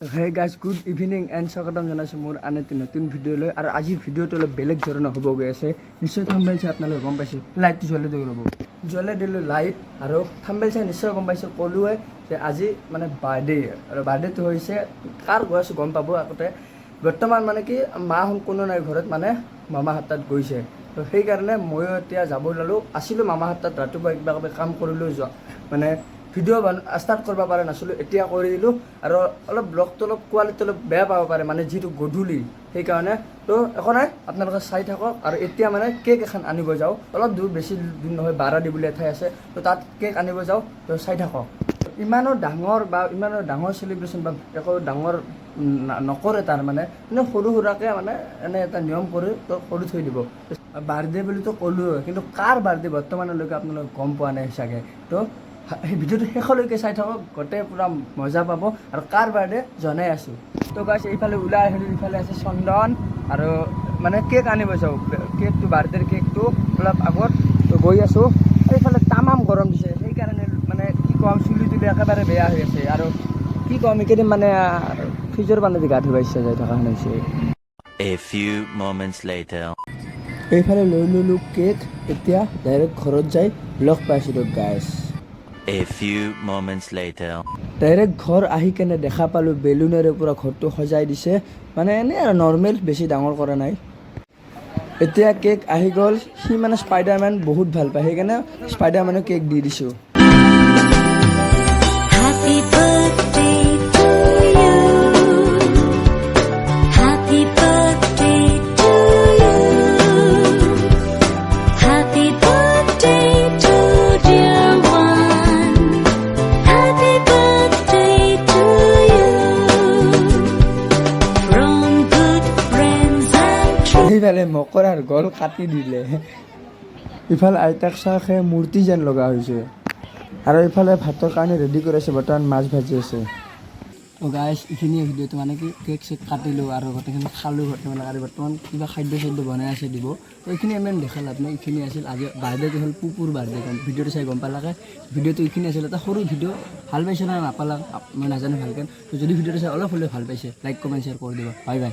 Hey guys good evening and স্বাগতম জনাইছোঁ মোৰ আন এটি নতুন ভিডিঅ'লৈ আৰু আজিৰ ভিডিঅ'টো অলপ বেলেগ ধৰণৰ হ'ব গৈ আছে নিশ্চয় থাম্বনেইল চাই আপোনালোকে গম পাইছে লাইটটো জ্বলাই দিব ৰ'ব জ্বলাই দিলোঁ লাইট আৰু থাম্বনেইল চাই নিশ্চয় গম পাইছোঁ ক'লোৱে যে আজি মানে বাৰ্থডে আৰু বাৰ্থডেটো হৈছে কাৰ গৈ আছোঁ গম পাব আগতে বৰ্তমান মানে কি মাহঁত কোনো নাই ঘৰত মানে মামাহঁত তাত গৈছে তো সেইকাৰণে ময়ো এতিয়া যাব ওলালোঁ আছিলোঁ মামাহঁত তাত ৰাতিপুৱা কিবা কিবি কাম কৰিলোঁ যোৱা মানে ভিডিঅ' ষ্টাৰ্ট কৰিব পৰা নাছিলোঁ এতিয়া কৰি দিলোঁ আৰু অলপ ব্লগটো অলপ কোৱালিটি অলপ বেয়া পাব পাৰে মানে যিটো গধূলি সেইকাৰণে তো একো নাই আপোনালোকে চাই থাকক আৰু এতিয়া মানে কেক এখন আনিব যাওঁ অলপ দূৰ বেছি দূৰ নহয় বাৰাদি বুলি এঠাই আছে তো তাত কেক আনিব যাওঁ তো চাই থাকক ইমানো ডাঙৰ চেলিব্ৰেশ্যন বা একো ডাঙৰ নকৰে তাৰ মানে সৰু সুৰাকৈ মানে এনে এটা নিয়ম কৰি তো কৰি থৈ দিব বাৰ্থডে বুলিতো ক'লোৱে কিন্তু কাৰ বাৰ্থডে বৰ্তমানলৈকে আপোনালোকে গম পোৱা নাই চাগে তো সেই ভিডিঅ'টো শেষলৈকে চাই থাকক গোটেই পূৰা মজা পাব আৰু কাৰ বাৰ্থডে জনাই আছোঁ তো গাইছ এইফালে ওলাই আহিলোঁ ইফালে আছে চন্দন আৰু মানে কেক আনিব যাওঁ কেকটো বাৰ্থডেৰ কেকটো অলপ আগত তো গৈ আছোঁ এইফালে তামাম গৰম দিছে সেইকাৰণে মানে কি ক'ম চুলি তুলি একেবাৰে বেয়া হৈ আছে আৰু কি ক'ম এইকেইদিন মানে ফ্ৰিজৰ পানী দি গা ধুব ইচ্ছা যাই থকা হৈছে A few moments later. এইফালে লৈ ল'লোঁ কেক এতিয়া ডাইৰেক্ট ঘৰত যাই লগ পাইছিলোঁ গাইছ A few moments later. Direct ঘৰ আহি কেনে দেখা পালোঁ বেলুনেৰে পূৰা ঘৰটো সজাই দিছে মানে এনেই আৰু নৰ্মেল বেছি ডাঙৰ কৰা নাই এতিয়া কেক আহি গ'ল সি মানে স্পাইডাৰমেন বহুত ভাল পায় সেইকাৰণে স্পাইডাৰমেনৰ কেক দি দিছোঁ Happy birthday to you. Happy birthday to you. Happy birthday to dear one. Happy birthday to you. From good friends and true. সেইফালে মকৰাৰ গল কাটি দিলে ইফালে আইতাক চাহে মূৰ্তি যেন লগা হৈছে আৰু এইফালে ভাতৰ কাৰণে ৰেডি কৰি আছে বৰ্তমান মাছ ভাজি আছে গাইছ এইখিনিয়ে ভিডিঅ'টো মানে কি কেক চেক কাটিলোঁ আৰু গোটেইখিনি খালোঁ বৰ্তমান আৰু বৰ্তমান কিবা খাদ্য বনাই আছে দিব তো এইখিনি ইমান দেখা লাভ নাই এইখিনি আছিল আজি বাৰ্থডেটো হ'ল পুপুৰ বাৰ্থডে ভিডিঅ'টো চাই গম পালাকে ভিডিঅ'টো এইখিনি আছিল এটা সৰু ভিডিঅ' ভাল পাইছে না নাপালাক মই নাজানো ভালকৈ তো যদি ভিডিঅ'টো চাই অলপ হ'লেও ভাল পাইছে লাইক কমেণ্ট শ্বেয়াৰ কৰি দিব বাই বাই